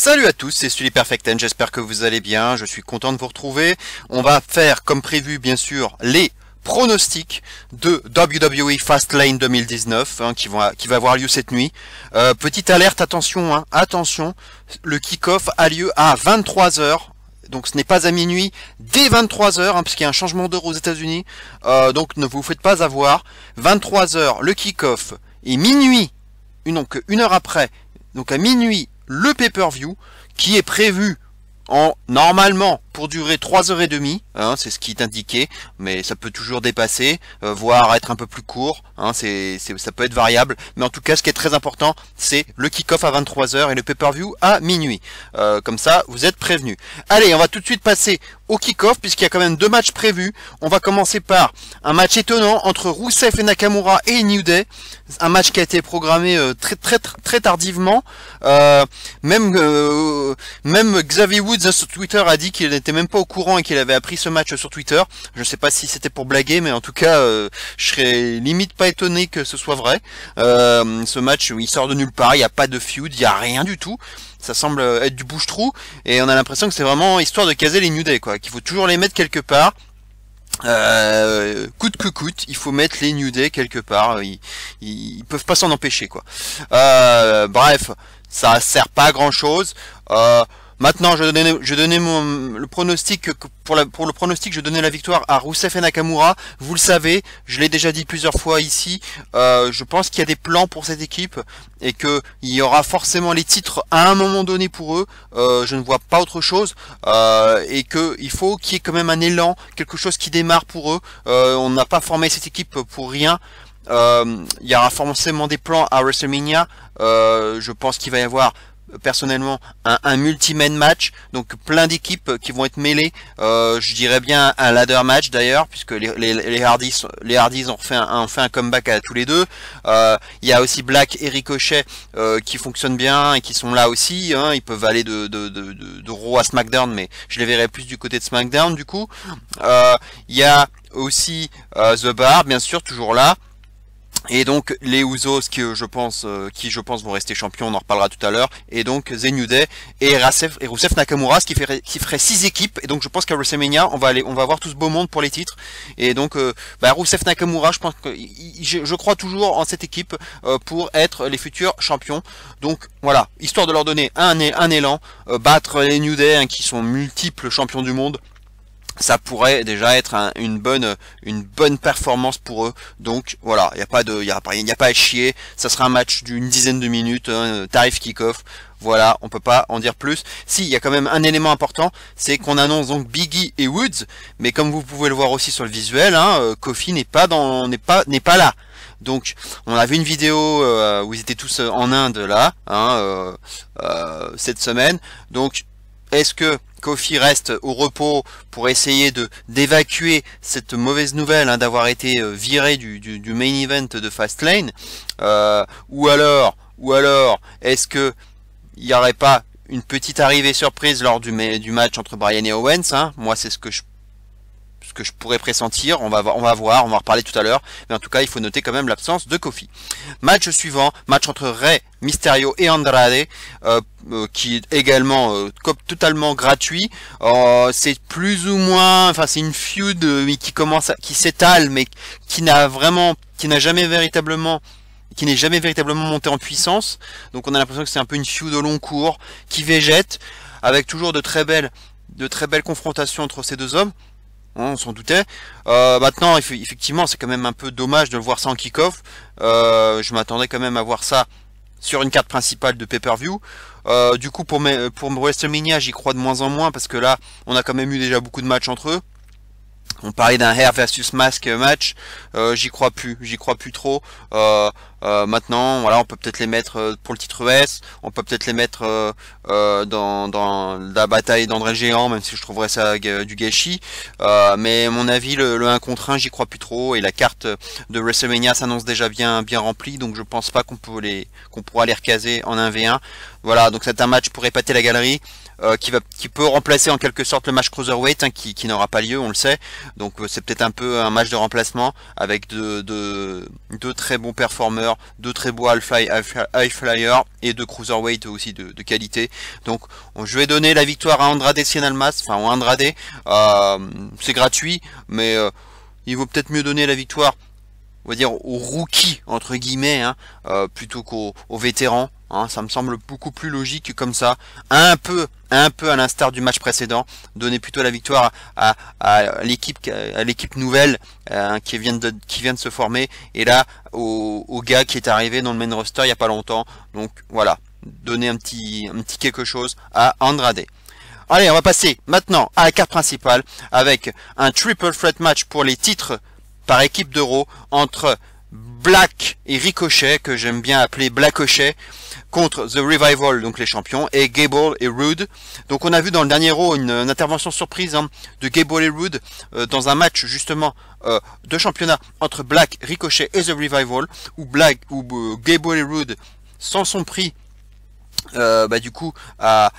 Salut à tous, c'est Sully Perfecten, j'espère que vous allez bien, je suis content de vous retrouver. On va faire comme prévu bien sûr les pronostics de WWE Fastlane 2019 qui va avoir lieu cette nuit. Petite alerte, attention, attention, le kick-off a lieu à 23 h. Donc ce n'est pas à minuit, dès 23 h, parce qu'il y a un changement d'heure aux États-Unis. Donc ne vous faites pas avoir. 23 h le kick-off et minuit, donc une heure après, donc à minuit, le pay-per-view qui est prévu normalement pour durer 3h30, c'est ce qui est indiqué, mais ça peut toujours dépasser, voire être un peu plus court, ça peut être variable, mais en tout cas ce qui est très important, c'est le kick-off à 23 h et le pay-per-view à minuit. Comme ça, vous êtes prévenus. Allez, on va tout de suite passer au kick-off, puisqu'il y a quand même deux matchs prévus. On va commencer par un match étonnant entre Rusev et Nakamura et New Day, un match qui a été programmé très tardivement. Même Xavier Woods sur Twitter a dit qu'il n'était même pas au courant et qu'il avait appris ce match sur Twitter. Je sais pas si c'était pour blaguer, mais en tout cas, je serais limite pas étonné que ce soit vrai. Ce match, il sort de nulle part, il n'y a pas de feud, il n'y a rien du tout. Ça semble être du bouche-trou, et on a l'impression que c'est vraiment histoire de caser les New Day, quoi. Qu'il faut toujours les mettre quelque part. Coûte que coûte, il faut mettre les New Day quelque part. Ils peuvent pas s'en empêcher, quoi. Bref, ça sert pas à grand chose. Maintenant, je donnais le pronostic. Pour le pronostic, je donnais la victoire à Rusev et Nakamura. Vous le savez, je l'ai déjà dit plusieurs fois ici. Je pense qu'il y a des plans pour cette équipe et que il y aura forcément les titres à un moment donné pour eux. Je ne vois pas autre chose et que il faut qu'il y ait quand même un élan, quelque chose qui démarre pour eux. On n'a pas formé cette équipe pour rien. Il y aura forcément des plans à WrestleMania. Je pense qu'il va y avoir personnellement un multi-man match, donc plein d'équipes qui vont être mêlées. Je dirais bien un ladder match d'ailleurs, puisque les Hardys ont fait un comeback à tous les deux. Il y a aussi Black et Ricochet qui fonctionnent bien et qui sont là aussi. Ils peuvent aller de Raw à SmackDown, mais je les verrai plus du côté de SmackDown du coup. Il y a aussi The Bar, bien sûr, toujours là. Et donc les Usos qui je pense vont rester champions, on en reparlera tout à l'heure, et donc The New Day et Rusev Nakamura, ce qui ferait 6 équipes, et donc je pense qu'à WrestleMania on va avoir tout ce beau monde pour les titres, et donc Rusev Nakamura, je pense que je crois toujours en cette équipe pour être les futurs champions. Donc voilà, histoire de leur donner un élan, battre les New Day qui sont multiples champions du monde. Ça pourrait déjà être une bonne performance pour eux. Donc voilà, il y a pas à chier. Ça sera un match d'une dizaine de minutes, tarif kick-off. Voilà, on peut pas en dire plus. Si, il y a quand même un élément important, c'est qu'on annonce donc Biggie et Woods, mais comme vous pouvez le voir aussi sur le visuel, Kofi n'est pas là. Donc, on a vu une vidéo où ils étaient tous en Inde là, cette semaine. Donc, est-ce que Kofi reste au repos pour essayer d'évacuer cette mauvaise nouvelle d'avoir été viré du main event de Fastlane, ou alors est-ce que il n'y aurait pas une petite arrivée surprise lors du match entre Bryan et Owens, Moi c'est ce que je pourrais pressentir, on va voir, on va en reparler tout à l'heure, mais en tout cas il faut noter quand même l'absence de Kofi. Match suivant, match entre Rey Mysterio et Andrade, qui est également totalement gratuit. C'est plus ou moins, c'est une feud qui s'étale, mais qui n'est jamais véritablement monté en puissance. Donc on a l'impression que c'est un peu une feud au long cours qui végète, avec toujours de très belles confrontations entre ces deux hommes. On s'en doutait. Maintenant, effectivement, c'est quand même un peu dommage de le voir ça en kick-off. Je m'attendais quand même à voir ça sur une carte principale de pay-per-view. Du coup, pour WrestleMania, j'y crois de moins en moins, parce que là, on a quand même eu déjà beaucoup de matchs entre eux. On parlait d'un Hair versus Mask match, j'y crois plus trop. Maintenant, voilà, on peut peut-être les mettre pour le titre ES, on peut peut-être les mettre dans la bataille d'André le Géant, même si je trouverais ça du gâchis. Mais à mon avis, le 1 contre 1, j'y crois plus trop, et la carte de WrestleMania s'annonce déjà bien remplie, donc je pense pas qu'on pourra les recaser en 1v1. Voilà, donc c'est un match pour épater la galerie, qui peut remplacer en quelque sorte le match Cruiserweight, hein, qui n'aura pas lieu, on le sait. Donc c'est peut-être un peu un match de remplacement avec deux très bons performeurs, deux très beaux high flyers et deux Cruiserweight aussi de qualité. Donc je vais donner la victoire à Andrade Cien Almas, enfin à Andrade. C'est gratuit, mais il vaut peut-être mieux donner la victoire, on va dire, aux rookies entre guillemets, hein, plutôt qu'aux vétérans. Hein, ça me semble beaucoup plus logique comme ça, un peu à l'instar du match précédent, donner plutôt la victoire à l'équipe nouvelle, qui vient de se former, et là au gars qui est arrivé dans le main roster il y a pas longtemps. Donc voilà, donner un petit quelque chose à Andrade. Allez, on va passer maintenant à la carte principale avec un triple threat match pour les titres par équipe d'Euro entre Black et Ricochet, que j'aime bien appeler Blackochet, contre The Revival, donc les champions, et Gable et Rude. Donc on a vu dans le dernier Raw une intervention surprise, hein, de Gable et Rude dans un match justement de championnat entre Black, Ricochet et The Revival, où Gable et Rude s'en sont pris du coup à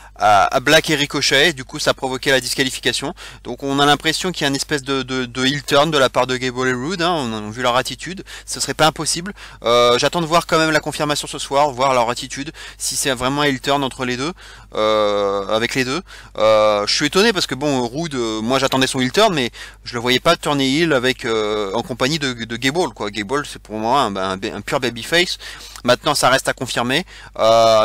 Black et Ricochet. Du coup ça a provoqué la disqualification. Donc on a l'impression qu'il y a une espèce de heel turn de la part de Gable et Rude, hein. On a vu leur attitude, ce serait pas impossible. J'attends de voir quand même la confirmation ce soir, voir leur attitude, si c'est vraiment un heel turn entre les deux, avec les deux. Je suis étonné parce que bon, Rude, moi j'attendais son heel turn, mais je le voyais pas tourner heel avec en compagnie de Gable, quoi. Gable c'est pour moi un pur babyface. Maintenant ça reste à confirmer.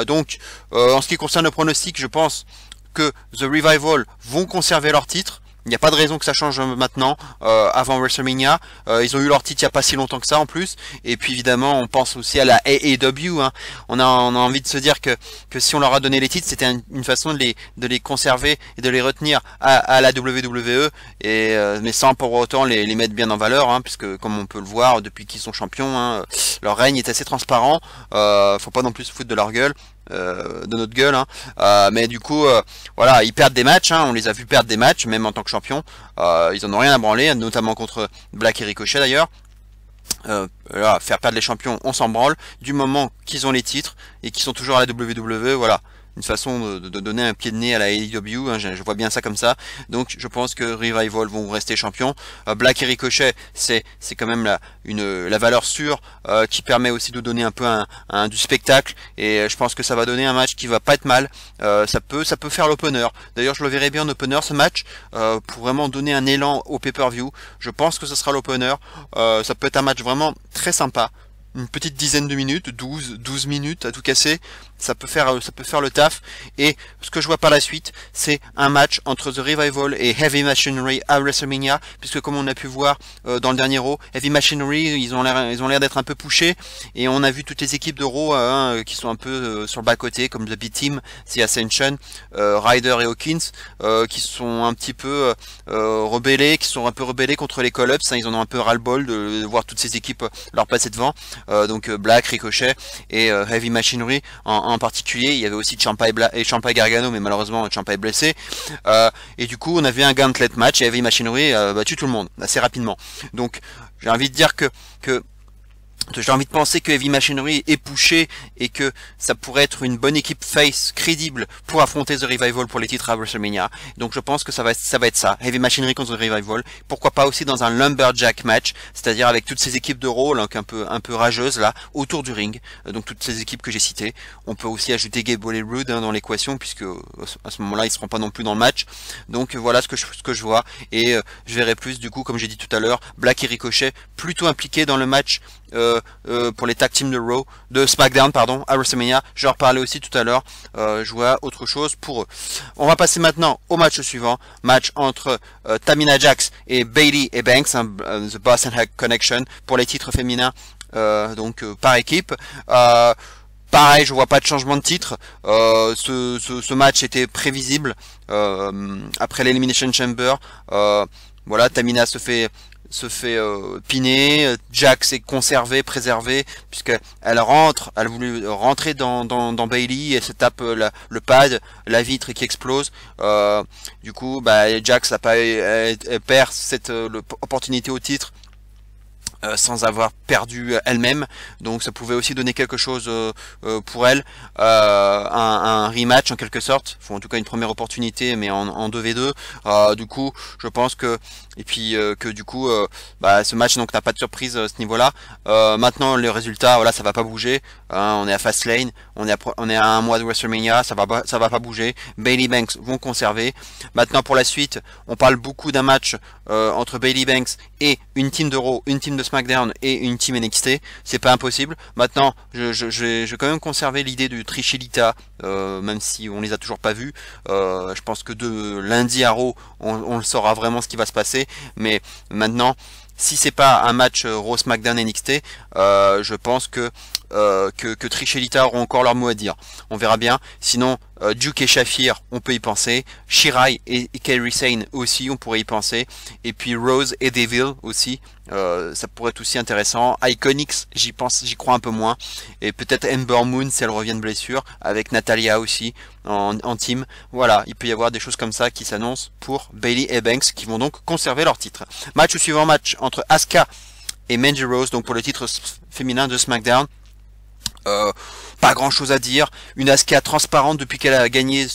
Donc en ce qui concerne le pronostic, je pense que The Revival vont conserver leur titre. Il n'y a pas de raison que ça change maintenant, avant WrestleMania. Ils ont eu leur titre il n'y a pas si longtemps que ça en plus. Et puis évidemment, on pense aussi à la AEW. Hein. On a envie de se dire que si on leur a donné les titres, c'était une façon de les conserver et de les retenir à la WWE. Mais sans pour autant les mettre bien en valeur, hein, puisque comme on peut le voir, depuis qu'ils sont champions, hein, leur règne est assez transparent. Faut pas non plus se foutre de leur gueule. De notre gueule, hein. Mais du coup voilà, ils perdent des matchs, hein. On les a vu perdre des matchs même en tant que champions, ils en ont rien à branler, notamment contre Black et Ricochet d'ailleurs. Là, faire perdre les champions, on s'en branle du moment qu'ils ont les titres et qu'ils sont toujours à la WWE. Voilà, une façon de donner un pied de nez à la AEW, hein, je vois bien ça comme ça. Donc je pense que Revival vont rester champions. Black et Ricochet, c'est quand même la valeur sûre, qui permet aussi de donner un peu du spectacle, et je pense que ça va donner un match qui va pas être mal. Ça peut faire l'opener. D'ailleurs je le verrai bien en opener ce match, pour vraiment donner un élan au pay-per-view. Je pense que ce sera l'opener. Ça peut être un match vraiment très sympa. Une petite dizaine de minutes, 12 minutes à tout casser, ça peut faire le taf. Et ce que je vois par la suite, c'est un match entre The Revival et Heavy Machinery à WrestleMania, puisque comme on a pu voir dans le dernier Raw, Heavy Machinery, ils ont l'air d'être un peu pushés, et on a vu toutes les équipes de Raw, qui sont un peu sur le bas côté, comme The B-Team, The Ascension, Ryder et Hawkins, qui sont un petit peu rebellés, contre les call-ups, hein. Ils en ont un peu ras-le-bol de voir toutes ces équipes leur passer devant. Donc Black, Ricochet et Heavy Machinery en particulier. Il y avait aussi Ciampa et Gargano, mais malheureusement Ciampa est blessé. Et du coup on avait un gauntlet match et Heavy Machinery a battu tout le monde assez rapidement. Donc j'ai envie de dire que j'ai envie de penser que Heavy Machinery est pushé et que ça pourrait être une bonne équipe face crédible pour affronter The Revival pour les titres à WrestleMania. Donc je pense que ça va être ça. Heavy Machinery contre The Revival. Pourquoi pas aussi dans un Lumberjack match, c'est-à-dire avec toutes ces équipes de rôle, hein, un peu rageuses là autour du ring. Donc toutes ces équipes que j'ai citées. On peut aussi ajouter Gable et Rude, hein, dans l'équation, puisque à ce moment-là ils seront pas non plus dans le match. Donc voilà ce que je vois, et je verrai plus du coup, comme j'ai dit tout à l'heure, Black et Ricochet plutôt impliqués dans le match pour les tag teams de SmackDown, pardon, à WrestleMania. Je leur parlais aussi tout à l'heure. Je vois autre chose pour eux. On va passer maintenant au match suivant, match entre Tamina Jax et Bayley et Banks, hein, The Boss and Her Connection, pour les titres féminins, donc par équipe. Pareil, je vois pas de changement de titre. Ce match était prévisible après l'Elimination Chamber. Voilà, Tamina se fait piner, Jax est conservé, préservé, puisqu'elle a voulu rentrer dans Bayley, et se tape le pad, la vitre qui explose. Du coup, Jax elle perd cette opportunité au titre sans avoir perdu elle-même, donc ça pouvait aussi donner quelque chose pour elle, un rematch en quelque sorte, enfin, en tout cas une première opportunité, mais en 2v2. Du coup je pense que, et puis que du coup bah, ce match donc n'a pas de surprise à ce niveau là. Maintenant le résultat, voilà, ça va pas bouger, hein, on est à Fastlane, on est à un mois de WrestleMania, ça va pas bouger. Bayley Banks vont conserver. Maintenant pour la suite, on parle beaucoup d'un match entre Bayley Banks et une team de Raw, une team de SmackDown et une team NXT. C'est pas impossible. Maintenant, je vais quand même conserver l'idée du Trish-Lita, même si on les a toujours pas vus. Je pense que de lundi à Raw, on le saura vraiment ce qui va se passer. Mais maintenant, si c'est pas un match Raw, SmackDown, NXT, je pense que Trish et Lita auront encore leur mot à dire. On verra bien. Sinon, Duke et Shafir, on peut y penser. Shirai et Kairi Sane aussi, on pourrait y penser. Et puis Rose et Devil aussi, ça pourrait être aussi intéressant. Iconics, j'y crois un peu moins. Et peut-être Ember Moon si elle revient de blessure, avec Natalia aussi en team. Voilà, il peut y avoir des choses comme ça qui s'annoncent pour Bayley et Banks, qui vont donc conserver leur titre. Match suivant, match entre Asuka et Mandy Rose, donc pour le titre féminin de SmackDown. Pas grand chose à dire, une Asuka transparente depuis qu'elle a gagné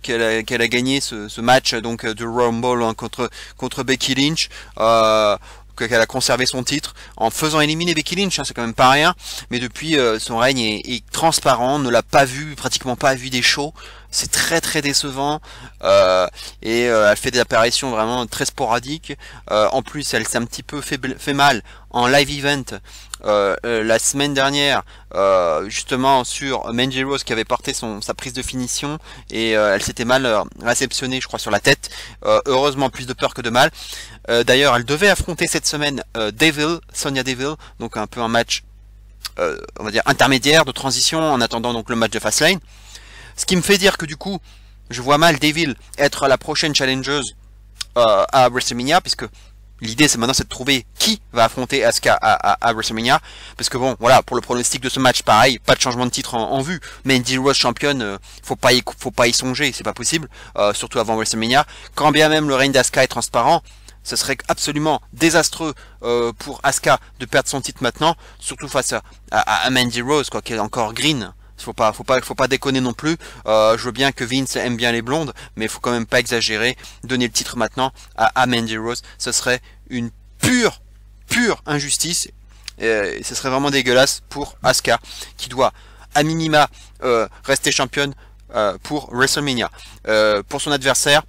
qu'elle a gagné ce match donc de Rumble, hein, contre Becky Lynch, qu'elle a conservé son titre en faisant éliminer Becky Lynch, hein, c'est quand même pas rien, mais depuis son règne est transparent, on ne l'a pas vu, pratiquement pas vu des shows, c'est très très décevant, et elle fait des apparitions vraiment très sporadiques, en plus elle s'est un petit peu fait mal en live event la semaine dernière, justement sur Mandy Rose qui avait porté sa prise de finition, et elle s'était mal réceptionnée, je crois, sur la tête. Heureusement, plus de peur que de mal. D'ailleurs, elle devait affronter cette semaine Sonya Deville, donc un peu un match, on va dire, intermédiaire de transition en attendant donc le match de Fastlane. Ce qui me fait dire que du coup, je vois mal Deville être la prochaine challengeuse à WrestleMania, puisque l'idée c'est maintenant de trouver qui va affronter Asuka à WrestleMania, parce que bon, voilà, pour le pronostic de ce match, pareil, pas de changement de titre en vue, mais Mandy Rose championne, faut pas y songer, c'est pas possible, surtout avant WrestleMania. Quand bien même le règne d'Asuka est transparent, ce serait absolument désastreux pour Asuka de perdre son titre maintenant, surtout face à Mandy Rose, quoi, qui est encore green. Faut pas déconner non plus. Je veux bien que Vince aime bien les blondes, mais il faut quand même pas exagérer. Donner le titre maintenant à Mandy Rose, ce serait une pure injustice. Ce serait vraiment dégueulasse pour Asuka, qui doit à minima rester championne pour WrestleMania. Pour son adversaire,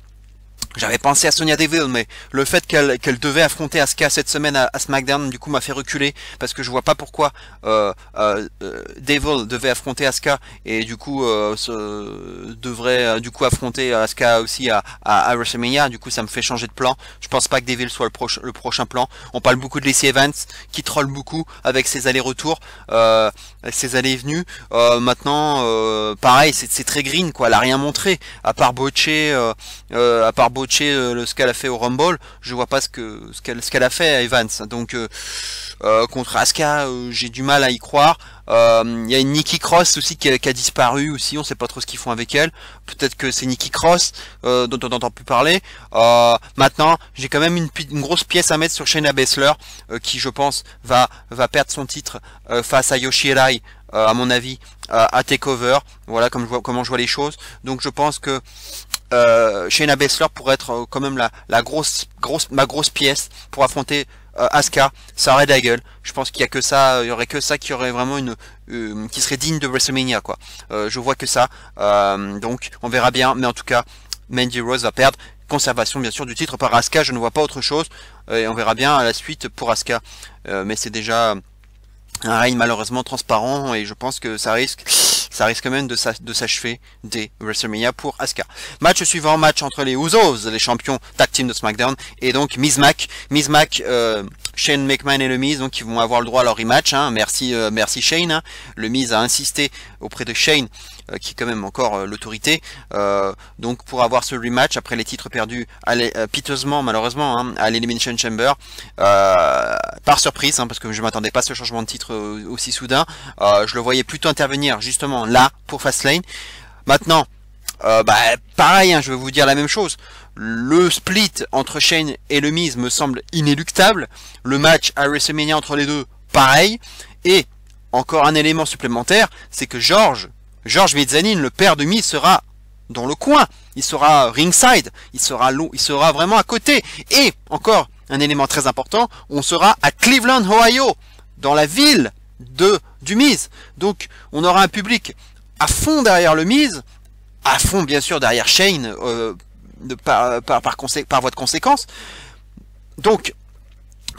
j'avais pensé à Sonya Deville, mais le fait qu'elle devait affronter Asuka cette semaine à SmackDown, du coup, m'a fait reculer, parce que je vois pas pourquoi Deville devait affronter Asuka, et du coup devrait du coup affronter Asuka aussi à WrestleMania. Du coup, ça me fait changer de plan. Je pense pas que Deville soit le prochain plan. On parle beaucoup de Lacey Evans, qui troll beaucoup avec ses allers-retours, ses allées et venues. Maintenant, pareil, c'est très green, quoi. Elle a rien montré, à part botcher, ce qu'elle a fait au Rumble. Je vois pas ce qu'elle a fait à Evans. Donc contre Asuka, j'ai du mal à y croire. Il y a une Nikki Cross aussi qui a disparu aussi, on sait pas trop ce qu'ils font avec elle. Peut-être que c'est Nikki Cross dont on n'entend plus parler. Maintenant, j'ai quand même une grosse pièce à mettre sur Shayna Baszler, qui je pense va perdre son titre face à Yoshi Arai, à mon avis, à TakeOver. Voilà comment je vois les choses. Donc je pense que Shayna Baszler pourrait être quand même ma grosse pièce pour affronter Asuka. Ça aurait de la gueule. Je pense qu'il y a que ça, il y aurait que ça qui aurait vraiment qui serait digne de WrestleMania, quoi. Je vois que ça. Donc on verra bien, mais en tout cas, Mandy Rose va perdre. Conservation bien sûr du titre par Asuka, je ne vois pas autre chose, et on verra bien à la suite pour Asuka. Mais c'est déjà un règne malheureusement transparent, et je pense que ça risque quand même de s'achever dès WrestleMania pour Asuka. Match suivant, match entre les Usos, les champions tag team de SmackDown, et donc Miz Mac, Shane McMahon et le Miz, donc ils vont avoir le droit à leur rematch, hein. Merci Shane, hein. Le Miz a insisté auprès de Shane, qui est quand même encore l'autorité, donc pour avoir ce rematch après les titres perdus piteusement malheureusement, hein, à l'Elimination Chamber, par surprise, hein, parce que je m'attendais pas à ce changement de titre aussi soudain. Je le voyais plutôt intervenir justement là pour Fastlane. Maintenant, pareil, hein, je vais vous dire la même chose. Le split entre Shane et le Miz me semble inéluctable. Le match à WrestleMania entre les deux, pareil. Et encore un élément supplémentaire, c'est que George Mezzanine, le père de Miz, sera dans le coin. Il sera ringside. Il sera vraiment à côté. Et encore un élément très important, on sera à Cleveland, Ohio, dans la ville du Miz. Donc on aura un public à fond derrière le Miz, à fond bien sûr derrière Shane, par voie de conséquence. Donc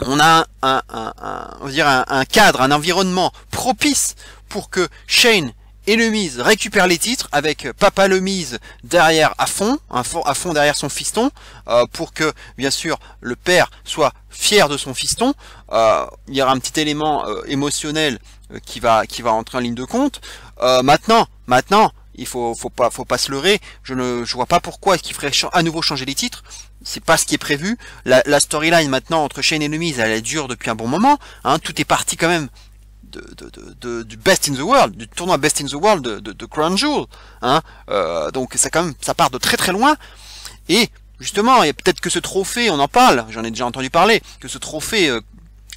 on a on va dire un cadre, un environnement propice pour que Shane et le Miz récupèrent les titres, avec Papa le Miz derrière à fond derrière son fiston, pour que bien sûr le père soit fier de son fiston. Il y aura un petit élément émotionnel qui va entrer en ligne de compte. Maintenant, il faut pas se leurrer. Je vois pas pourquoi est-ce qu'il ferait à nouveau changer les titres. C'est pas ce qui est prévu. La storyline maintenant entre Shane et le Miz, elle dure depuis un bon moment. Hein, tout est parti quand même du Best in the World, du tournoi Best in the World de Crown Jewel. Hein, donc ça part de très très loin. Et justement, il y a peut-être que ce trophée, on en parle, j'en ai déjà entendu parler, que ce trophée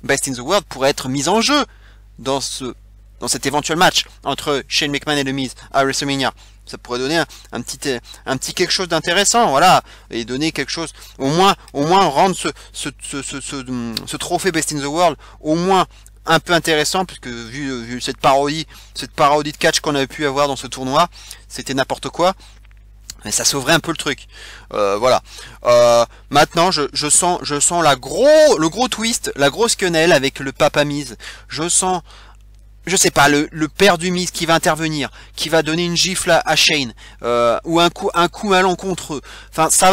Best in the World pourrait être mis en jeu dans cet éventuel match entre Shane McMahon et le Miz à WrestleMania. Ça pourrait donner un petit quelque chose d'intéressant, voilà, et donner quelque chose, au moins rendre ce trophée Best in the World au moins un peu intéressant, puisque vu cette parodie de catch qu'on avait pu avoir dans ce tournoi, c'était n'importe quoi. Mais ça sauverait un peu le truc. Voilà. Maintenant, je sens le gros twist, la grosse quenelle avec le Papa Miz. Je sens, je sais pas, le père du Miz qui va intervenir, qui va donner une gifle à Shane, ou un coup malencontreux. Enfin, ça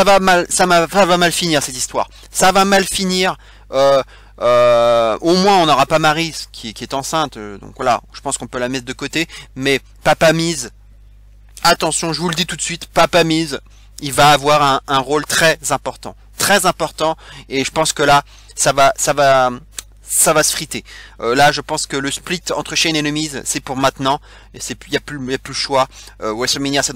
va mal finir cette histoire. Ça va mal finir. Au moins on n'aura pas Maryse qui est enceinte, donc voilà, je pense qu'on peut la mettre de côté. Mais Papa Miz, attention, je vous le dis tout de suite, Papa Miz, il va avoir un rôle très important, et je pense que là ça va se friter. Là je pense que le split entre Shane et le Miz, c'est pour maintenant, et il y a plus le choix. WrestleMania c'est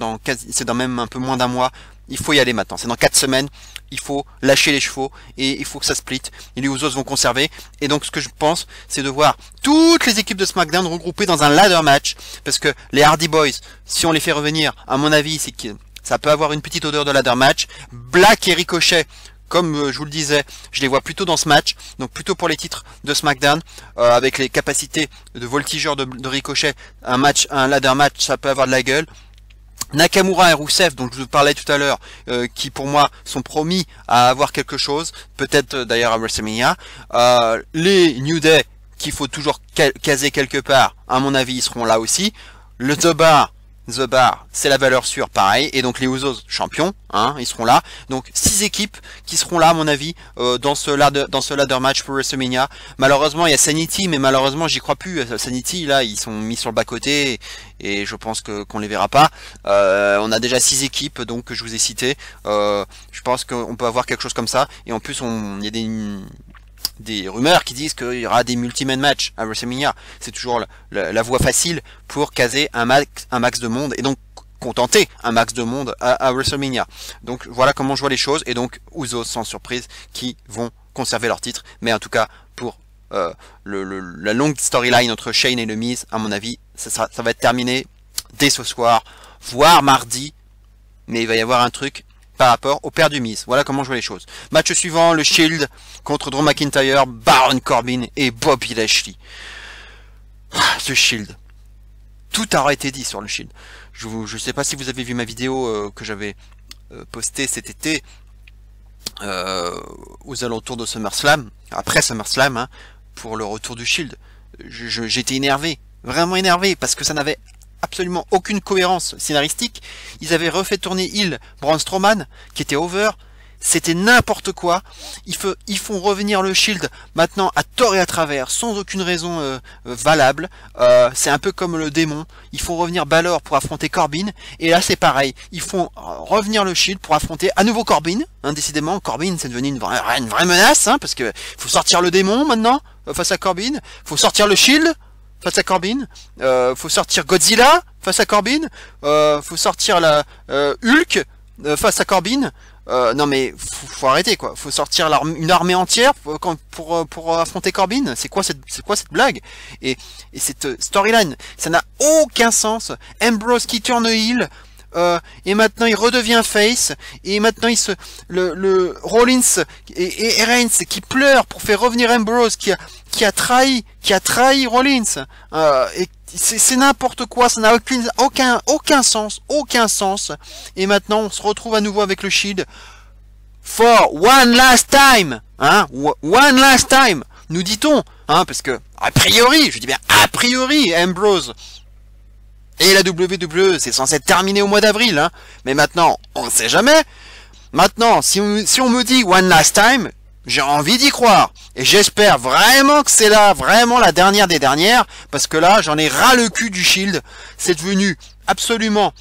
dans même un peu moins d'un mois. Il faut y aller maintenant, c'est dans 4 semaines, il faut lâcher les chevaux, et il faut que ça split, et les Usos vont conserver. Et donc ce que je pense, c'est de voir toutes les équipes de SmackDown regroupées dans un ladder match, parce que les Hardy Boys, si on les fait revenir, à mon avis, c'est que ça peut avoir une petite odeur de ladder match. Black et Ricochet, comme je vous le disais, je les vois plutôt dans ce match, donc plutôt pour les titres de SmackDown, avec les capacités de voltigeur de Ricochet, un ladder match, ça peut avoir de la gueule. Nakamura et Rusev, dont je vous parlais tout à l'heure, qui pour moi sont promis à avoir quelque chose, peut-être d'ailleurs à WrestleMania. Les New Day, qu'il faut toujours caser quelque part, à mon avis ils seront là aussi. Le The Bar, c'est la valeur sûre, pareil. Et donc les Usos champions, hein, ils seront là. Donc 6 équipes qui seront là, à mon avis, dans ce ladder match pour WrestleMania. Malheureusement, il y a Sanity, mais malheureusement, j'y crois plus. Sanity, là, ils sont mis sur le bas-côté, et je pense qu'on les verra pas. On a déjà 6 équipes, donc que je vous ai citées. Je pense qu'on peut avoir quelque chose comme ça. Et en plus, il y a des rumeurs qui disent qu'il y aura des multi-man matchs à WrestleMania. C'est toujours la voie facile pour caser un max de monde, et donc contenter un max de monde à WrestleMania. Donc voilà comment je vois les choses, et donc Usos sans surprise qui vont conserver leur titre. Mais en tout cas pour la longue storyline entre Shane et le Miz, à mon avis ça va être terminé dès ce soir, voire mardi, mais il va y avoir un truc par rapport au père du Miz. Voilà comment je vois les choses. Match suivant, le Shield contre Drew McIntyre, Baron Corbin et Bobby Lashley. Ce Shield. Tout aurait été dit sur le Shield. Je sais pas si vous avez vu ma vidéo que j'avais postée cet été aux alentours de SummerSlam, après SummerSlam, hein, pour le retour du Shield. J'étais énervé, vraiment énervé, parce que ça n'avait absolument aucune cohérence scénaristique. Ils avaient refait tourner heel Braun Strowman qui était over, c'était n'importe quoi. Ils font revenir le Shield maintenant à tort et à travers, sans aucune raison valable. C'est un peu comme le démon, ils font revenir Balor pour affronter Corbin, et là c'est pareil, ils font revenir le Shield pour affronter à nouveau Corbin, hein, décidément Corbin c'est devenu une vraie menace, hein, parce que faut sortir le démon maintenant face à Corbin, faut sortir le Shield face à Corbin, faut sortir Godzilla face à Corbin, faut sortir la Hulk face à Corbin. Non mais faut arrêter quoi. Faut sortir une armée entière pour affronter Corbin. C'est quoi cette blague? Et cette storyline, ça n'a aucun sens. Ambrose qui tourne heel. Et maintenant il redevient face, et maintenant le Rollins et Reigns qui pleure pour faire revenir Ambrose qui a trahi Rollins, et c'est n'importe quoi, ça n'a aucun sens, et maintenant on se retrouve à nouveau avec le Shield for one last time, hein, one last time, nous dit-on, hein, parce que a priori, je dis bien a priori, Ambrose et la WWE, c'est censé être terminé au mois d'avril, hein. Mais maintenant, on ne sait jamais. Maintenant, si on me dit one last time, j'ai envie d'y croire. Et j'espère vraiment que c'est là, vraiment la dernière des dernières, parce que là, j'en ai ras le cul du Shield. C'est devenu absolument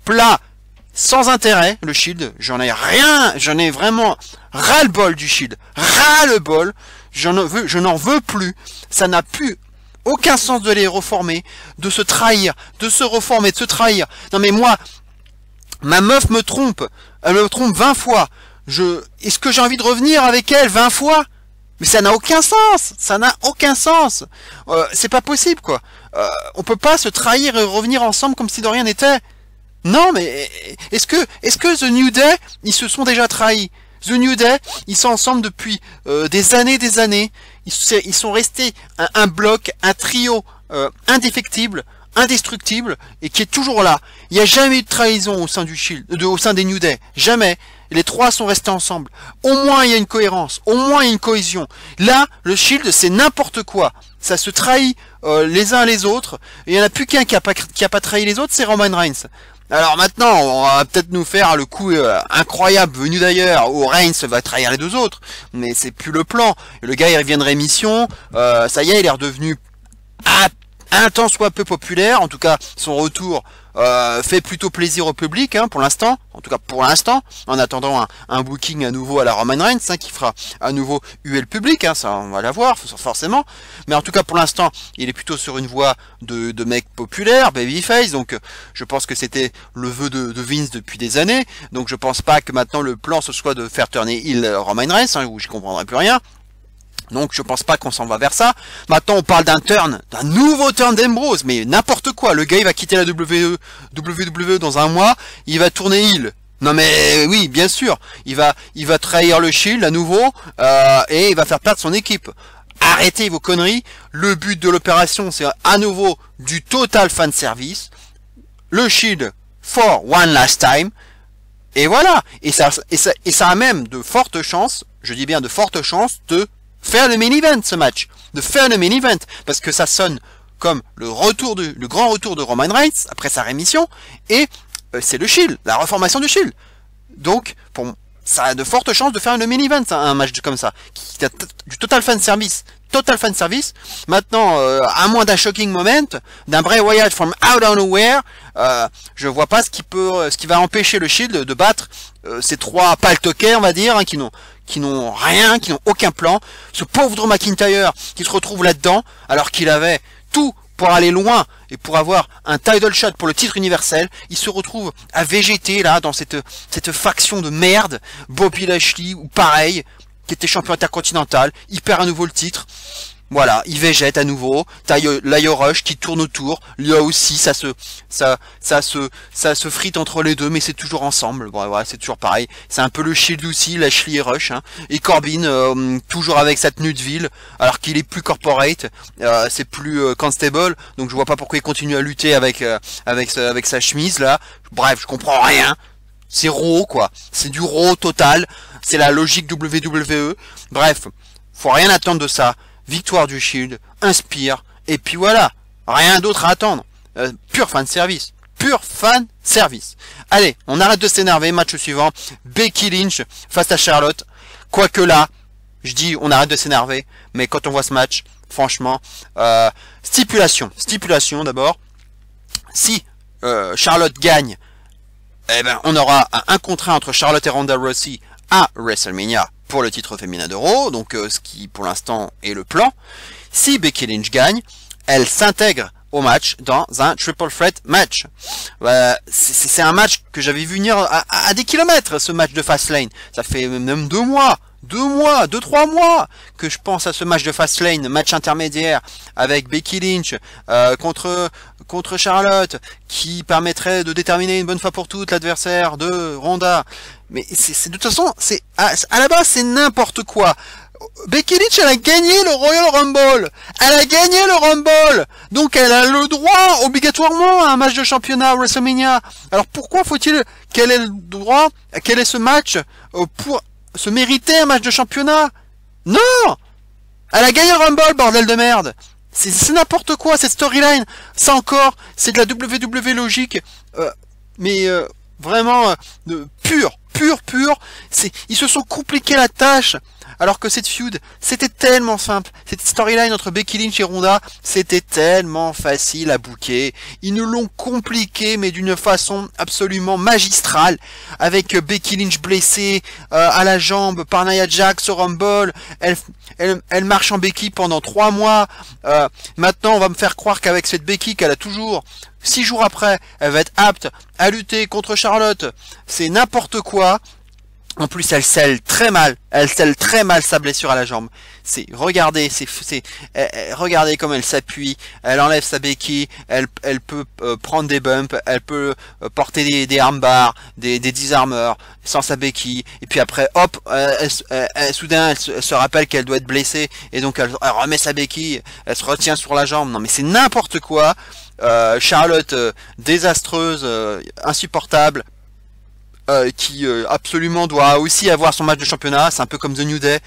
plat, sans intérêt, le Shield. J'en ai vraiment ras le bol du Shield. Ras le bol. Je n'en veux plus. Ça n'a plus aucun sens de les reformer, de se trahir, de se reformer, de se trahir. Non mais moi, ma meuf me trompe. Elle me trompe 20 fois. Est-ce que j'ai envie de revenir avec elle 20 fois? Mais ça n'a aucun sens. Ça n'a aucun sens. C'est pas possible quoi. On peut pas se trahir et revenir ensemble comme si de rien n'était. Non mais est-ce que The New Day, ils se sont déjà trahis? The New Day, ils sont ensemble depuis des années. Ils sont restés un bloc, un trio indéfectible, indestructible, et qui est toujours là. Il n'y a jamais eu de trahison au sein du Shield, au sein des New Day. Jamais. Les trois sont restés ensemble. Au moins il y a une cohérence, au moins il y a une cohésion. Là, le Shield, c'est n'importe quoi. Ça se trahit les uns les autres. Et il n'y en a plus qu'un qui a pas trahi les autres, c'est Roman Reigns. Alors maintenant, on va peut-être nous faire le coup incroyable venu d'ailleurs où Reigns va trahir les deux autres, mais c'est plus le plan. Le gars il revient de rémission, ça y est, il est redevenu un tant soit peu populaire. En tout cas, son retour fait plutôt plaisir au public, hein, pour l'instant. En tout cas, pour l'instant, en attendant un booking à nouveau à la Roman Reigns, hein, qui fera à nouveau huer le public, hein, ça on va l'avoir forcément. Mais en tout cas, pour l'instant, il est plutôt sur une voie de mec populaire, babyface. Donc, je pense que c'était le vœu de Vince depuis des années. Donc, je pense pas que maintenant le plan ce soit de faire tourner heel Roman Reigns, hein, où je comprendrai plus rien. Donc je pense pas qu'on s'en va vers ça. Maintenant on parle d'un nouveau turn d'Ambrose, mais n'importe quoi. Le gars il va quitter la WWE dans un mois, il va tourner heel. Non mais oui, bien sûr, il va trahir le Shield à nouveau, et il va faire perdre son équipe. Arrêtez vos conneries. Le but de l'opération c'est à nouveau du total fan service. Le Shield for one last time. Et voilà. Et ça a même de fortes chances, je dis bien de fortes chances, de faire le main event, ce match, de faire le main event, parce que ça sonne comme le grand retour de Roman Reigns après sa rémission, et c'est le Shield, la reformation du Shield. Donc, ça a de fortes chances de faire le main event, un match comme ça, qui a du total fan service. Maintenant, à moins d'un shocking moment, d'un Bray Wyatt from out of nowhere, je vois pas ce qui va empêcher le Shield de battre ces trois paltoquets, on va dire, hein, qui n'ont rien, qui n'ont aucun plan. Ce pauvre Drew McIntyre qui se retrouve là-dedans, alors qu'il avait tout pour aller loin et pour avoir un title shot pour le titre universel, il se retrouve à végéter là dans cette faction de merde. Bobby Lashley ou pareil, qui était champion intercontinental, il perd à nouveau le titre. Voilà, il végète à nouveau. T'as Lio Rush qui tourne autour. Là aussi, ça se frite entre les deux, mais c'est toujours ensemble. Bon, voilà, c'est toujours pareil. C'est un peu le Shield aussi, Lashley et Rush. Hein. Et Corbin, toujours avec sa tenue de ville, alors qu'il est plus corporate, c'est plus constable. Donc je vois pas pourquoi il continue à lutter avec sa chemise là. Bref, je comprends rien. C'est raw quoi. C'est du raw total. C'est la logique WWE. Bref, faut rien attendre de ça. Victoire du Shield, inspire, et puis voilà, rien d'autre à attendre. Pur fan service. Allez, on arrête de s'énerver, match suivant. Becky Lynch face à Charlotte. Quoique là, je dis on arrête de s'énerver, mais quand on voit ce match, franchement, stipulation d'abord. Si Charlotte gagne, eh ben on aura un contrat entre Charlotte et Ronda Rousey à WrestleMania pour le titre féminin de Raw, donc ce qui pour l'instant est le plan. Si Becky Lynch gagne, elle s'intègre au match dans un triple threat match. C'est un match que j'avais vu venir à des kilomètres, ce match de Fastlane. Ça fait même 2 mois, 3 mois que je pense à ce match de Fastlane, match intermédiaire avec Becky Lynch contre Charlotte, qui permettrait de déterminer une bonne fois pour toutes l'adversaire de Ronda. Mais c'est de toute façon, c'est à la base c'est n'importe quoi. Becky Lynch, elle a gagné le Royal Rumble. Elle a gagné le Rumble. Donc elle a le droit obligatoirement à un match de championnat à WrestleMania. Alors pourquoi faut-il qu'elle ait le droit, qu'elle ait ce match pour se mériter un match de championnat? Non! Elle a gagné le Rumble, bordel de merde. C'est n'importe quoi cette storyline. Ça encore, c'est de la WWE logique. Mais vraiment pur. Ils se sont compliqués la tâche. Alors que cette feud, c'était tellement simple. Cette storyline entre Becky Lynch et Ronda, c'était tellement facile à booker. Ils nous l'ont compliqué, mais d'une façon absolument magistrale. Avec Becky Lynch blessée à la jambe par Nia Jax au Rumble. Elle marche en Becky pendant 3 mois. Maintenant, on va me faire croire qu'avec cette Becky qu'elle a toujours... 6 jours après, elle va être apte à lutter contre Charlotte. C'est n'importe quoi. En plus, elle scelle très mal sa blessure à la jambe. Regardez comme elle s'appuie, elle enlève sa béquille, elle peut prendre des bumps, elle peut porter des armbars, des disarmeurs sans sa béquille, et puis après, hop, soudain, elle se rappelle qu'elle doit être blessée, et donc elle remet sa béquille, elle se retient sur la jambe. Non mais c'est n'importe quoi. Charlotte, désastreuse, insupportable. Qui absolument doit aussi avoir son match de championnat. C'est un peu comme The New Day.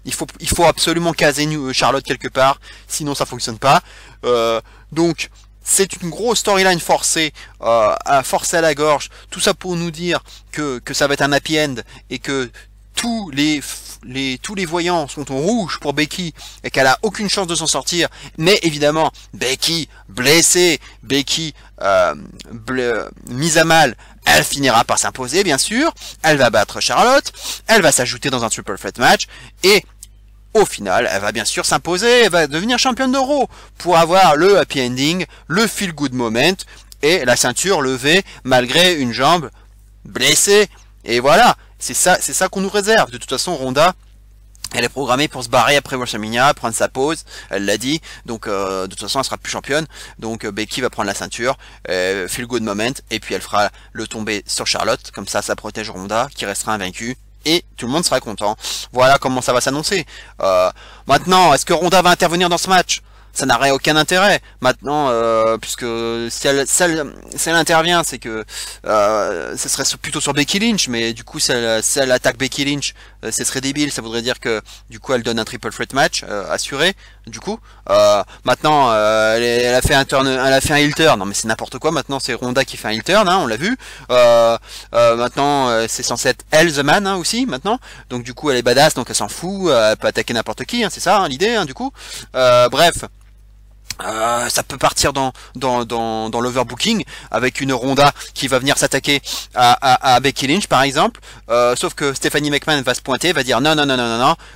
Il faut absolument caser Charlotte quelque part, sinon ça fonctionne pas. Donc c'est une grosse storyline forcée à la gorge. Tout ça pour nous dire que ça va être un happy end et que tous les voyants sont en rouge pour Becky et qu'elle a aucune chance de s'en sortir. Mais évidemment, Becky blessée, Becky mise à mal, elle finira par s'imposer bien sûr. Elle va battre Charlotte, elle va s'ajouter dans un triple threat match et au final, elle va bien sûr s'imposer, elle va devenir championne de Raw pour avoir le happy ending, le feel good moment et la ceinture levée malgré une jambe blessée. Et voilà, c'est ça qu'on nous réserve. De toute façon, Ronda, elle est programmée pour se barrer après WrestleMania, prendre sa pause, elle l'a dit, donc de toute façon elle sera plus championne, donc Becky va prendre la ceinture, feel good moment, et puis elle fera le tomber sur Charlotte, comme ça protège Ronda, qui restera invaincue, et tout le monde sera content. Voilà comment ça va s'annoncer. Maintenant, est-ce que Ronda va intervenir dans ce match? Ça n'aurait aucun intérêt maintenant, puisque si elle intervient, c'est que ce serait plutôt sur Becky Lynch, mais du coup si elle attaque Becky Lynch, ce serait débile, ça voudrait dire que du coup elle donne un triple threat match assuré. Du coup, maintenant elle a fait un heel turn. Non mais c'est n'importe quoi. Maintenant c'est Ronda qui fait un heel turn, hein, on l'a vu. Maintenant c'est censé être elle the man aussi maintenant. Donc du coup elle est badass, donc elle s'en fout, elle peut attaquer n'importe qui, hein, c'est ça hein, l'idée, hein, du coup. Bref. Ça peut partir dans l'overbooking avec une Ronda qui va venir s'attaquer à Becky Lynch par exemple, sauf que Stephanie McMahon va se pointer, va dire non,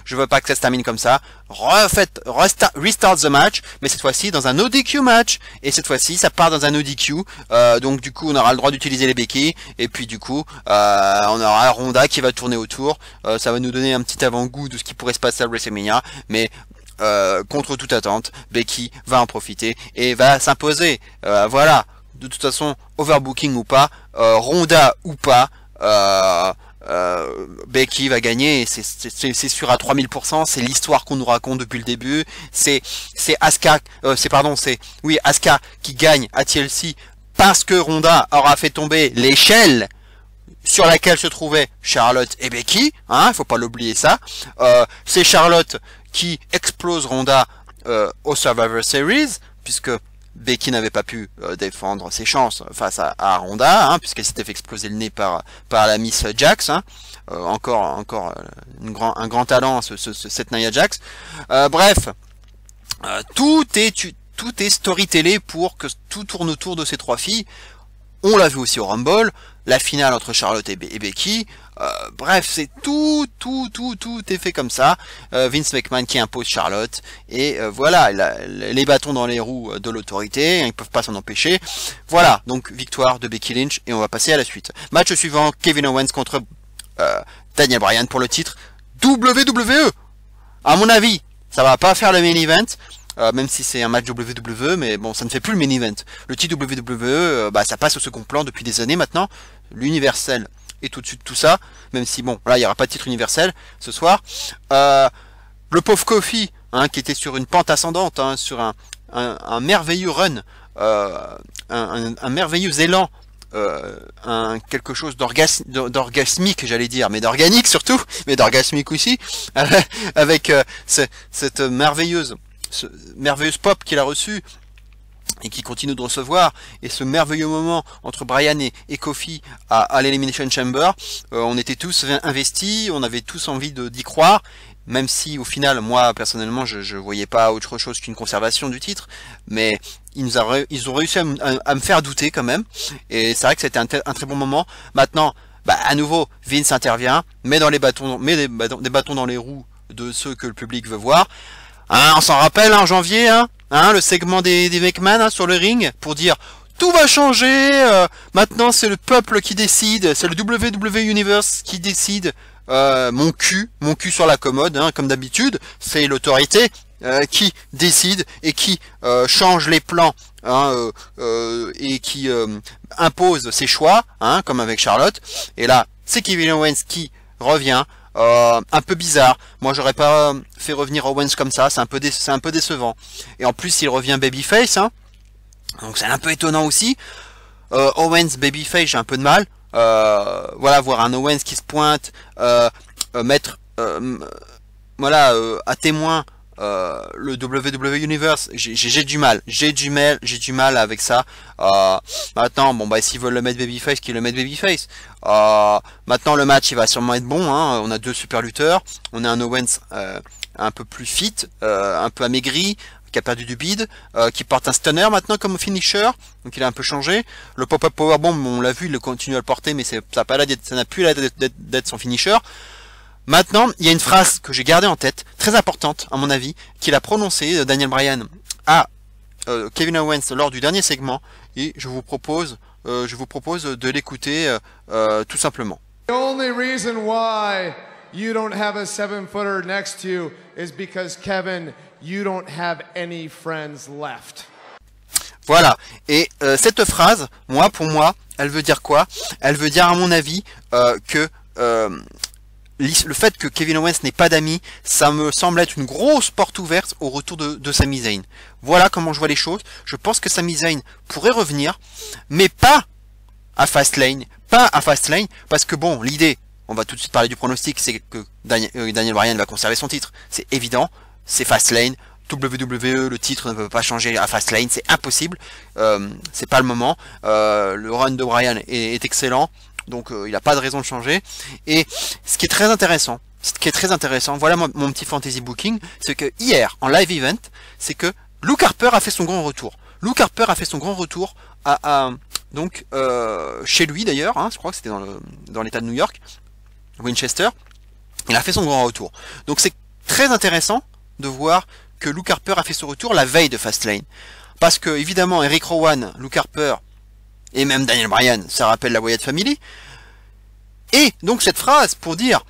je veux pas que ça se termine comme ça, restart the match, mais cette fois-ci dans un no DQ match, et cette fois-ci ça part dans un no DQ, donc du coup on aura le droit d'utiliser les béquilles, et puis du coup on aura Ronda qui va tourner autour, ça va nous donner un petit avant-goût de ce qui pourrait se passer à WrestleMania, mais contre toute attente, Becky va en profiter et va s'imposer. Voilà. De toute façon, overbooking ou pas, Ronda ou pas, Becky va gagner. C'est sûr à 3000%. C'est l'histoire qu'on nous raconte depuis le début. C'est Asuka, Asuka qui gagne à TLC parce que Ronda aura fait tomber l'échelle sur laquelle se trouvaient Charlotte et Becky, hein, faut pas l'oublier ça. C'est Charlotte qui explose Ronda au Survivor Series, puisque Becky n'avait pas pu défendre ses chances face à Ronda, hein, puisqu'elle s'était fait exploser le nez par la Miss Jax, hein. Encore un grand talent, cette Nia Jax. Bref, tout est storytellé pour que tout tourne autour de ces trois filles. On l'a vu aussi au Rumble, la finale entre Charlotte et Becky, Bref, c'est tout est fait comme ça. Vince McMahon qui impose Charlotte, et voilà, les bâtons dans les roues de l'autorité, ils peuvent pas s'en empêcher. Voilà, donc victoire de Becky Lynch, et on va passer à la suite. Match suivant, Kevin Owens contre Daniel Bryan pour le titre WWE. À mon avis, ça va pas faire le main event. Même si c'est un match WWE, mais bon, ça ne fait plus le main event. Le titre WWE, ça passe au second plan depuis des années maintenant. L'universel est au-dessus de tout ça, même si bon, là il n'y aura pas de titre universel ce soir. Le pauvre Kofi, hein, qui était sur une pente ascendante, hein, sur un merveilleux run, un merveilleux élan, quelque chose d'orgasmique, j'allais dire, mais d'organique surtout, mais d'orgasmique aussi, avec cette merveilleuse pop qu'il a reçue et qui continue de recevoir, et ce merveilleux moment entre Bryan et Kofi à l'Elimination Chamber. On était tous investis, on avait tous envie d'y croire, même si au final, moi personnellement, je voyais pas autre chose qu'une conservation du titre, mais ils ont réussi à me faire douter quand même, et c'est vrai que c'était un très bon moment. Maintenant, à nouveau, Vince intervient, met des bâtons dans les roues de ceux que le public veut voir. Hein, on s'en rappelle, en janvier, le segment des McMahon sur le ring, pour dire tout va changer, maintenant c'est le peuple qui décide, c'est le WWE Universe qui décide, mon cul sur la commode, comme d'habitude, c'est l'autorité qui décide et qui change les plans, et qui impose ses choix, comme avec Charlotte. Et là, c'est Kevin Owens qui revient. Un peu bizarre. Moi, j'aurais pas fait revenir Owens comme ça. C'est un peu décevant. Et en plus, il revient babyface, donc c'est un peu étonnant aussi. Owens babyface, j'ai un peu de mal. Voilà, voir un Owens qui se pointe, mettre, à témoin le WWE Universe, j'ai du mal avec ça. Maintenant, s'ils veulent le mettre babyface, qu'ils le mettent babyface. Maintenant, le match il va sûrement être bon, on a deux super lutteurs, on a un Owens un peu plus fit, un peu amaigri, qui a perdu du bide, qui porte un stunner maintenant comme finisher, donc il a un peu changé. Le pop-up powerbomb, on l'a vu, il continue à le porter, mais ça n'a plus l'air d'être son finisher. Maintenant, il y a une phrase que j'ai gardée en tête, très importante à mon avis, qu'il a prononcée, Daniel Bryan, à Kevin Owens lors du dernier segment, et je vous propose de l'écouter tout simplement. The only reason why you don't have a 7-footer next to you is because, Kevin, you don't have any friends left. Voilà, et cette phrase, pour moi, elle veut dire quoi? Elle veut dire, à mon avis, que le fait que Kevin Owens n'ait pas d'amis, ça me semble être une grosse porte ouverte au retour de Sami Zayn. Voilà comment je vois les choses. Je pense que Sami Zayn pourrait revenir, mais pas à Fastlane. Parce que bon, l'idée, on va tout de suite parler du pronostic, c'est que Daniel Bryan va conserver son titre. C'est évident, c'est Fastlane. WWE, le titre ne peut pas changer à Fastlane, c'est impossible. C'est pas le moment. Le run de Bryan est excellent. Donc il n'a pas de raison de changer. Et ce qui est très intéressant, voilà mon petit fantasy booking, c'est que hier, en live event, c'est que Luke Harper a fait son grand retour. Chez lui d'ailleurs, je crois que c'était dans l'état de New York, Winchester. Il a fait son grand retour. Donc c'est très intéressant de voir que Luke Harper a fait ce retour la veille de Fastlane. Parce que évidemment Eric Rowan, Luke Harper, et même Daniel Bryan, ça rappelle la Wyatt Family. Et donc cette phrase pour dire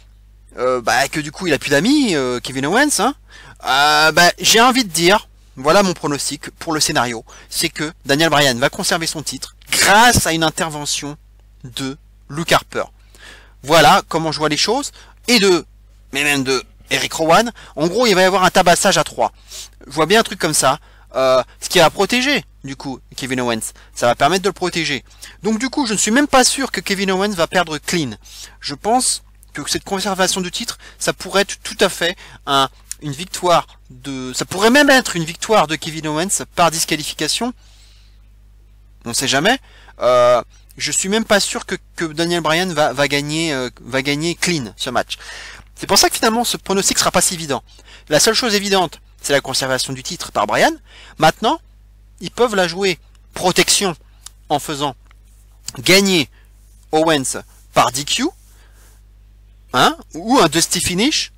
que du coup il a plus d'amis, Kevin Owens, j'ai envie de dire, voilà mon pronostic pour le scénario, c'est que Daniel Bryan va conserver son titre grâce à une intervention de Luke Harper. Voilà comment je vois les choses, mais même de Eric Rowan. En gros, il va y avoir un tabassage à 3. Je vois bien un truc comme ça. Ce qui va protéger, du coup, Kevin Owens. Ça va permettre de le protéger. Donc, du coup, je ne suis même pas sûr que Kevin Owens va perdre clean. Je pense que cette conservation du titre, ça pourrait être tout à fait une victoire ça pourrait même être une victoire de Kevin Owens par disqualification. On ne sait jamais. Je suis même pas sûr que Daniel Bryan va gagner clean ce match. C'est pour ça que finalement, ce pronostic sera pas si évident. La seule chose évidente, c'est la conservation du titre par Bryan. Maintenant, ils peuvent la jouer protection en faisant gagner Owens par DQ. hein, ou un dusty finish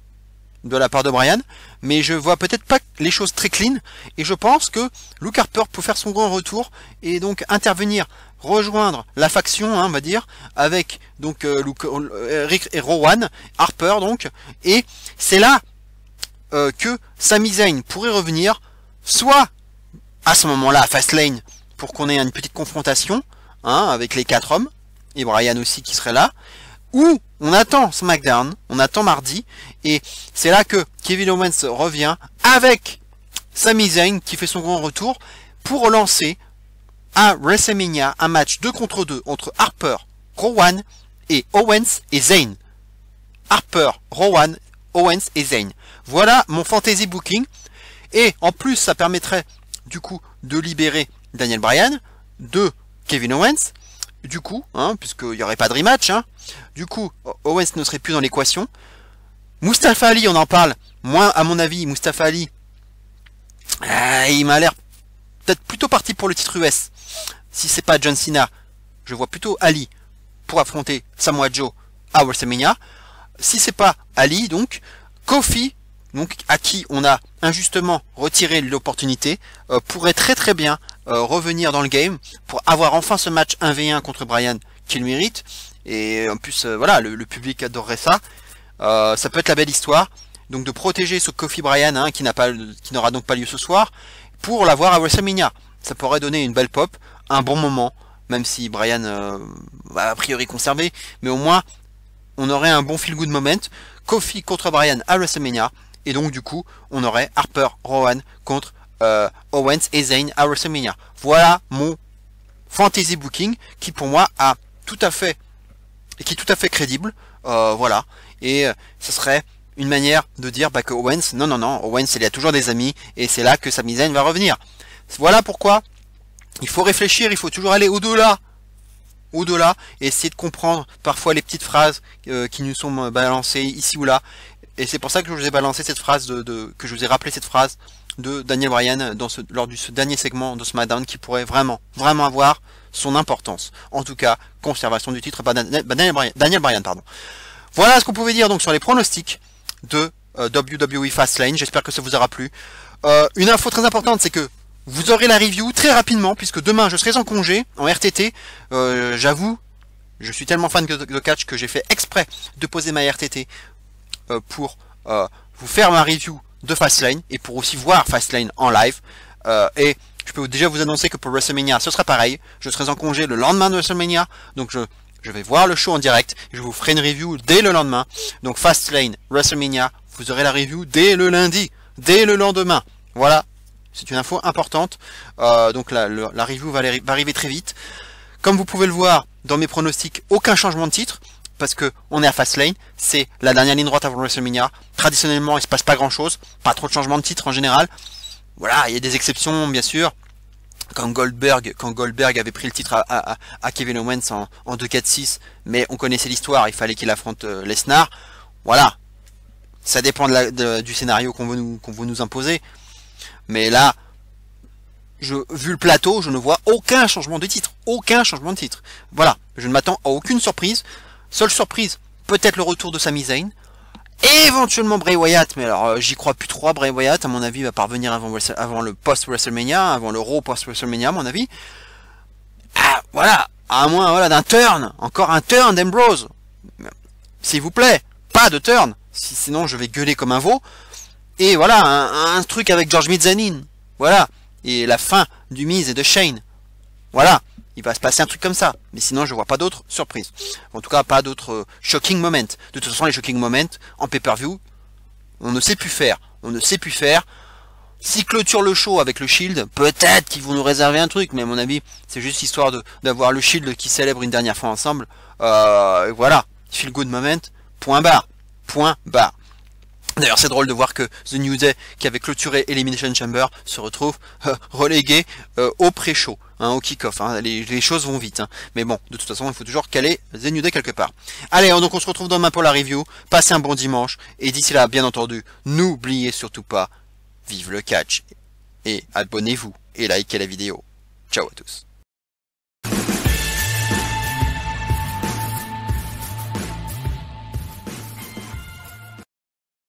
de la part de Bryan, mais je vois peut-être pas les choses très clean, et je pense que Luke Harper peut faire son grand retour, et donc intervenir, rejoindre la faction, hein, on va dire, avec donc Rick et Rowan, Harper donc, et c'est là que Sami Zayn pourrait revenir, soit à ce moment-là à Fastlane, pour qu'on ait une petite confrontation, hein, avec les 4 hommes, et Bryan aussi qui serait là, ou on attend SmackDown, on attend mardi, et c'est là que Kevin Owens revient avec Sami Zayn qui fait son grand retour pour relancer à WrestleMania un match 2 contre 2 entre Harper, Rowan et Owens et Zayn. Harper, Rowan, Owens et Zayn. Voilà mon fantasy booking, et en plus ça permettrait du coup de libérer Daniel Bryan de Kevin Owens, du coup, hein, puisqu'il n'y aurait pas de rematch, hein. Du coup, Owens ne serait plus dans l'équation. Mustafa Ali, on en parle. Moi, à mon avis, Mustafa Ali, il m'a l'air peut-être plutôt parti pour le titre US. Si c'est pas John Cena, je vois plutôt Ali pour affronter Samoa Joe à WrestleMania. Si c'est pas Ali, donc, Kofi, donc à qui on a injustement retiré l'opportunité, pourrait très bien revenir dans le game pour avoir enfin ce match 1v1 contre Bryan qu'il mérite, et en plus voilà, le public adorerait ça. Ça peut être la belle histoire, donc de protéger ce Kofi Bryan, hein, qui n'aura donc pas lieu ce soir, pour l'avoir à WrestleMania. Ça pourrait donner une belle pop, un bon moment, même si Bryan va a priori conservé, mais au moins on aurait un bon feel good moment. Kofi contre Bryan à WrestleMania, et donc du coup on aurait Harper, Rowan contre Owens et Zayn à WrestleMania. Voilà mon fantasy booking qui pour moi qui est tout à fait crédible. Voilà, et ce serait une manière de dire que Owens, non, Owens il y a toujours des amis, et c'est là que Sami Zayn va revenir. Voilà pourquoi il faut réfléchir, il faut toujours aller au-delà, et essayer de comprendre parfois les petites phrases qui nous sont balancées ici ou là. Et c'est pour ça que je vous ai balancé cette phrase que je vous ai rappelé cette phrase de Daniel Bryan lors de ce dernier segment de SmackDown, qui pourrait vraiment avoir son importance. En tout cas, conservation du titre par Daniel Bryan, pardon. Voilà ce qu'on pouvait dire donc sur les pronostics de WWE Fastlane. J'espère que ça vous aura plu. Une info très importante, c'est que vous aurez la review très rapidement, puisque demain je serai en congé, en RTT. J'avoue, je suis tellement fan de catch que j'ai fait exprès de poser ma RTT pour vous faire ma review de Fastlane, et pour aussi voir Fastlane en live. Et je peux déjà vous annoncer que pour WrestleMania ce sera pareil. Je serai en congé le lendemain de WrestleMania, donc je vais voir le show en direct, et je vous ferai une review dès le lendemain. Donc Fastlane, WrestleMania, vous aurez la review dès le lundi, dès le lendemain. Voilà, c'est une info importante. Donc la review va arriver très vite. Comme vous pouvez le voir dans mes pronostics, aucun changement de titre, parce que on est à Fastlane, c'est la dernière ligne droite avant WrestleMania. Traditionnellement, il se passe pas grand chose, pas trop de changements de titre en général. Voilà, il y a des exceptions bien sûr. Quand Goldberg avait pris le titre à Kevin Owens en 2-4-6, mais on connaissait l'histoire, il fallait qu'il affronte Lesnar. Voilà, ça dépend du scénario qu'on veut nous imposer. Mais là, vu le plateau, je ne vois aucun changement de titre. Aucun changement de titre. Voilà, je ne m'attends à aucune surprise. Seule surprise, peut-être le retour de Sami Zayn. Éventuellement Bray Wyatt, mais alors j'y crois plus trop. Bray Wyatt, à mon avis, va parvenir avant le post-WrestleMania, avant le Raw post-WrestleMania, à mon avis. Voilà, à moins d'un turn, encore un turn d'Ambrose. S'il vous plaît, pas de turn, sinon je vais gueuler comme un veau. Et voilà, un truc avec George Mizzanin, voilà, et la fin du Miz et de Shane. Voilà, il va se passer un truc comme ça, mais sinon je vois pas d'autres surprises. En tout cas, pas d'autres shocking moments. De toute façon, les shocking moments en pay-per-view, on ne sait plus faire. S'ils clôturent le show avec le Shield, peut-être qu'ils vont nous réserver un truc, mais à mon avis, c'est juste histoire d'avoir le Shield qui célèbre une dernière fois ensemble. Voilà, feel good moment, point barre. D'ailleurs, c'est drôle de voir que The New Day, qui avait clôturé Elimination Chamber, se retrouve relégué au pré-show, hein, au kick-off. Hein. Les choses vont vite. Hein. Mais bon, de toute façon, il faut toujours caler The New Day quelque part. Allez, donc on se retrouve demain pour la review. Passez un bon dimanche. Et d'ici là, bien entendu, n'oubliez surtout pas, vive le catch. Et abonnez-vous et likez la vidéo. Ciao à tous.